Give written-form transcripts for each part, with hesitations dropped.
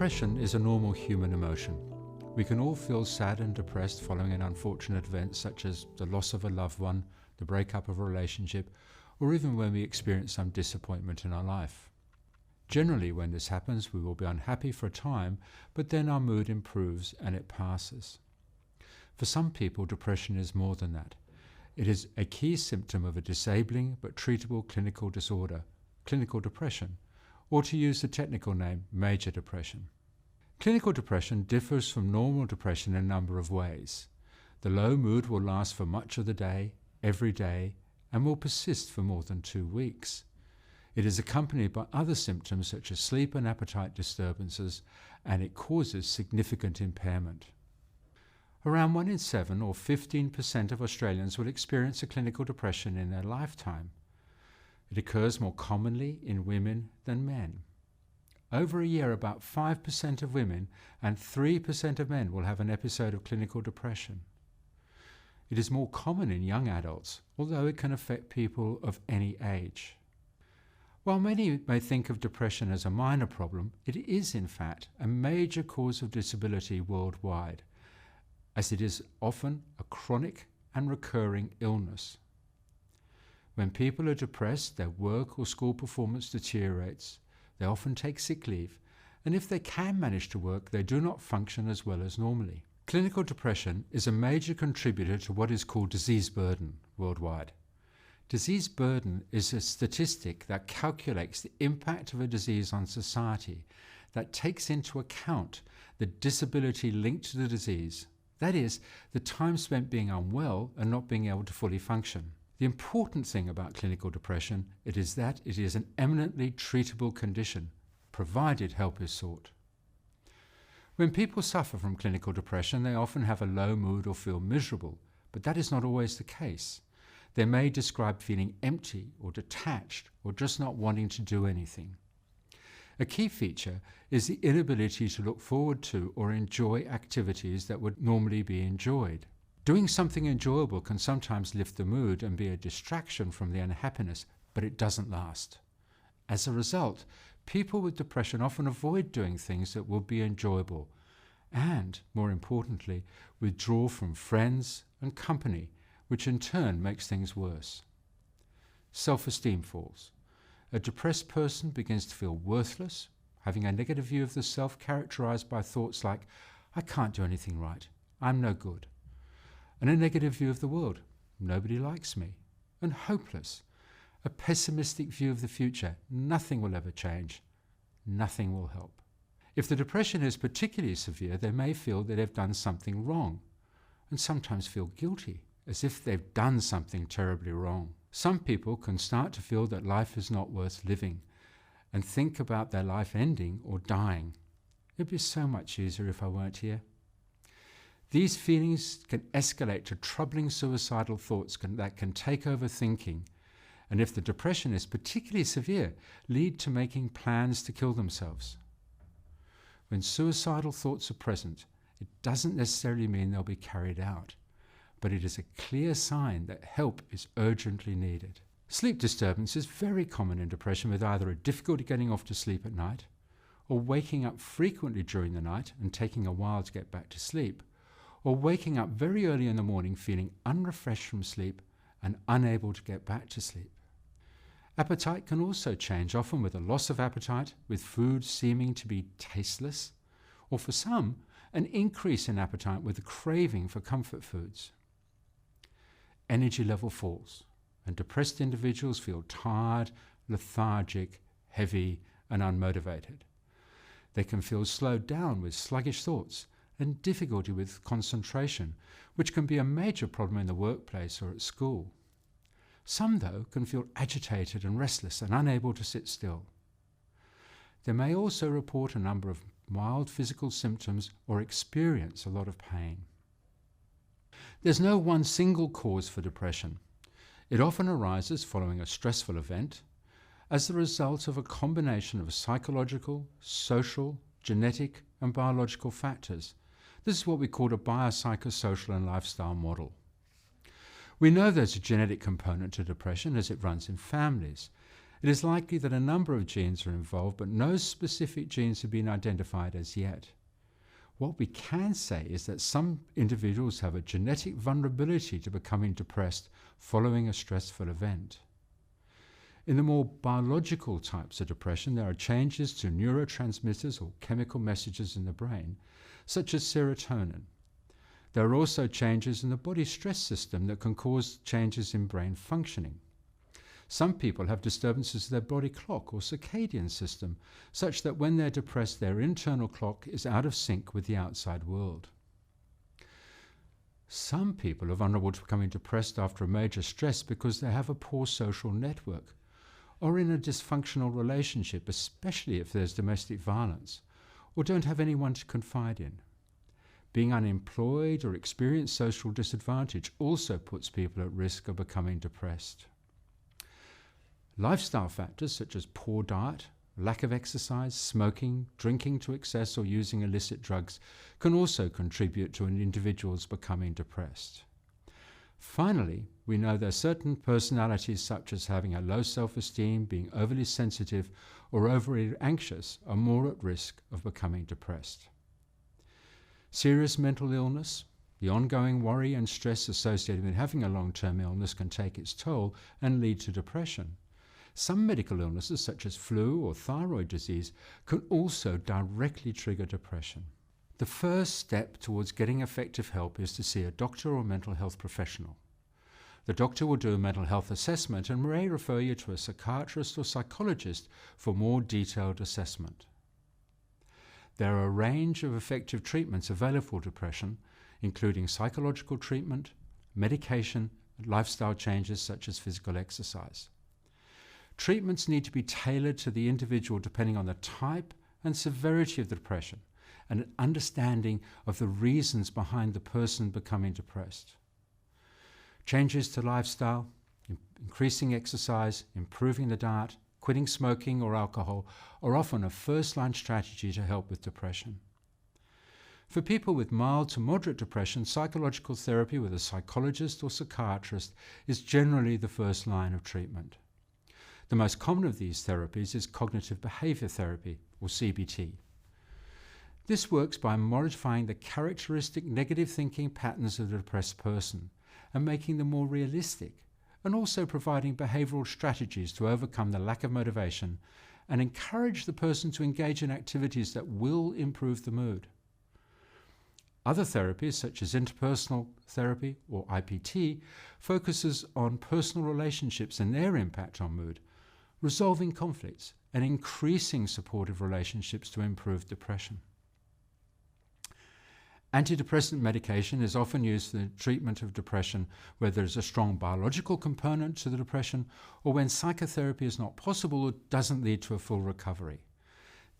Depression is a normal human emotion. We can all feel sad and depressed following an unfortunate event such as the loss of a loved one, the breakup of a relationship, or even when we experience some disappointment in our life. Generally, when this happens, we will be unhappy for a time, but then our mood improves and it passes. For some people, depression is more than that. It is a key symptom of a disabling but treatable clinical disorder, clinical depression, or to use the technical name, major depression. Clinical depression differs from normal depression in a number of ways. The low mood will last for much of the day, every day, and will persist for more than 2 weeks. It is accompanied by other symptoms such as sleep and appetite disturbances, and it causes significant impairment. Around 1 in 7 or 15% of Australians will experience a clinical depression in their lifetime. It occurs more commonly in women than men. Over a year, about 5% of women and 3% of men will have an episode of clinical depression. It is more common in young adults, although it can affect people of any age. While many may think of depression as a minor problem, it is in fact a major cause of disability worldwide, as it is often a chronic and recurring illness. When people are depressed, their work or school performance deteriorates. They often take sick leave, and if they can manage to work, they do not function as well as normally. Clinical depression is a major contributor to what is called disease burden worldwide. Disease burden is a statistic that calculates the impact of a disease on society, that takes into account the disability linked to the disease. That is, the time spent being unwell and not being able to fully function. The important thing about clinical depression is that it is an eminently treatable condition, provided help is sought. When people suffer from clinical depression, they often have a low mood or feel miserable, but that is not always the case. They may describe feeling empty or detached or just not wanting to do anything. A key feature is the inability to look forward to or enjoy activities that would normally be enjoyed. Doing something enjoyable can sometimes lift the mood and be a distraction from the unhappiness, but it doesn't last. As a result, people with depression often avoid doing things that would be enjoyable and, more importantly, withdraw from friends and company, which in turn makes things worse. Self-esteem falls. A depressed person begins to feel worthless, having a negative view of the self characterized by thoughts like, I can't do anything right, I'm no good. And a negative view of the world, nobody likes me. And hopeless, a pessimistic view of the future, nothing will ever change, nothing will help. If the depression is particularly severe, they may feel that they've done something wrong, and sometimes feel guilty, as if they've done something terribly wrong. Some people can start to feel that life is not worth living and think about their life ending or dying. It'd be so much easier if I weren't here. These feelings can escalate to troubling suicidal thoughts that can take over thinking, and if the depression is particularly severe, lead to making plans to kill themselves. When suicidal thoughts are present, it doesn't necessarily mean they'll be carried out, but it is a clear sign that help is urgently needed. Sleep disturbance is very common in depression, with either a difficulty getting off to sleep at night, or waking up frequently during the night and taking a while to get back to sleep, or waking up very early in the morning feeling unrefreshed from sleep and unable to get back to sleep. Appetite can also change, often with a loss of appetite, with food seeming to be tasteless, or for some, an increase in appetite with a craving for comfort foods. Energy level falls, and depressed individuals feel tired, lethargic, heavy, and unmotivated. They can feel slowed down with sluggish thoughts and difficulty with concentration, which can be a major problem in the workplace or at school. Some, though, can feel agitated and restless and unable to sit still. They may also report a number of mild physical symptoms or experience a lot of pain. There's no one single cause for depression. It often arises following a stressful event as the result of a combination of psychological, social, genetic, and biological factors. This is what we call a biopsychosocial and lifestyle model. We know there's a genetic component to depression as it runs in families, It is likely that a number of genes are involved, but no specific genes have been identified as yet. What we can say is that some individuals have a genetic vulnerability to becoming depressed following a stressful event. In the more biological types of depression, there are changes to neurotransmitters or chemical messages in the brain, such as serotonin. There are also changes in the body stress system that can cause changes in brain functioning. Some people have disturbances of their body clock or circadian system, such that when they're depressed, their internal clock is out of sync with the outside world. Some people are vulnerable to becoming depressed after a major stress because they have a poor social network, or in a dysfunctional relationship, especially if there's domestic violence, or don't have anyone to confide in. Being unemployed or experience social disadvantage also puts people at risk of becoming depressed. Lifestyle factors such as poor diet, lack of exercise, smoking, drinking to excess, or using illicit drugs can also contribute to an individual's becoming depressed. Finally, we know that certain personalities such as having a low self-esteem, being overly sensitive, or overly anxious are more at risk of becoming depressed. Serious mental illness, the ongoing worry and stress associated with having a long-term illness can take its toll and lead to depression. Some medical illnesses, such as flu or thyroid disease, can also directly trigger depression. The first step towards getting effective help is to see a doctor or mental health professional. The doctor will do a mental health assessment and may refer you to a psychiatrist or psychologist for more detailed assessment. There are a range of effective treatments available for depression, including psychological treatment, medication, and lifestyle changes such as physical exercise. Treatments need to be tailored to the individual depending on the type and severity of the depression and an understanding of the reasons behind the person becoming depressed. Changes to lifestyle, increasing exercise, improving the diet, quitting smoking or alcohol are often a first-line strategy to help with depression. For people with mild to moderate depression, psychological therapy with a psychologist or psychiatrist is generally the first line of treatment. The most common of these therapies is cognitive behavior therapy, or CBT. This works by modifying the characteristic negative thinking patterns of the depressed person and making them more realistic, and also providing behavioral strategies to overcome the lack of motivation and encourage the person to engage in activities that will improve the mood. Other therapies, such as interpersonal therapy or IPT, focuses on personal relationships and their impact on mood, resolving conflicts and increasing supportive relationships to improve depression. Antidepressant medication is often used for the treatment of depression where there is a strong biological component to the depression or when psychotherapy is not possible or doesn't lead to a full recovery.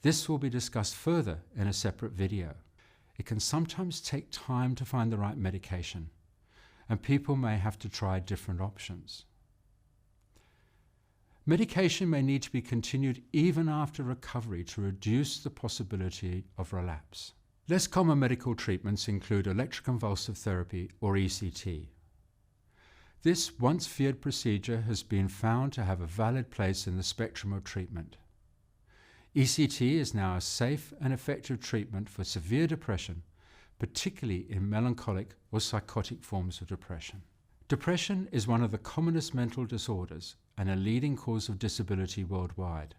This will be discussed further in a separate video. It can sometimes take time to find the right medication, and people may have to try different options. Medication may need to be continued even after recovery to reduce the possibility of relapse. Less common medical treatments include electroconvulsive therapy or ECT. This once feared procedure has been found to have a valid place in the spectrum of treatment. ECT is now a safe and effective treatment for severe depression, particularly in melancholic or psychotic forms of depression. Depression is one of the commonest mental disorders and a leading cause of disability worldwide.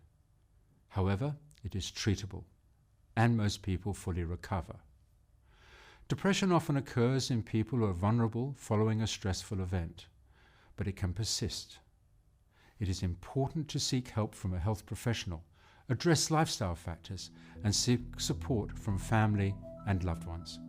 However, it is treatable, and most people fully recover. Depression often occurs in people who are vulnerable following a stressful event, but it can persist. It is important to seek help from a health professional, address lifestyle factors, and seek support from family and loved ones.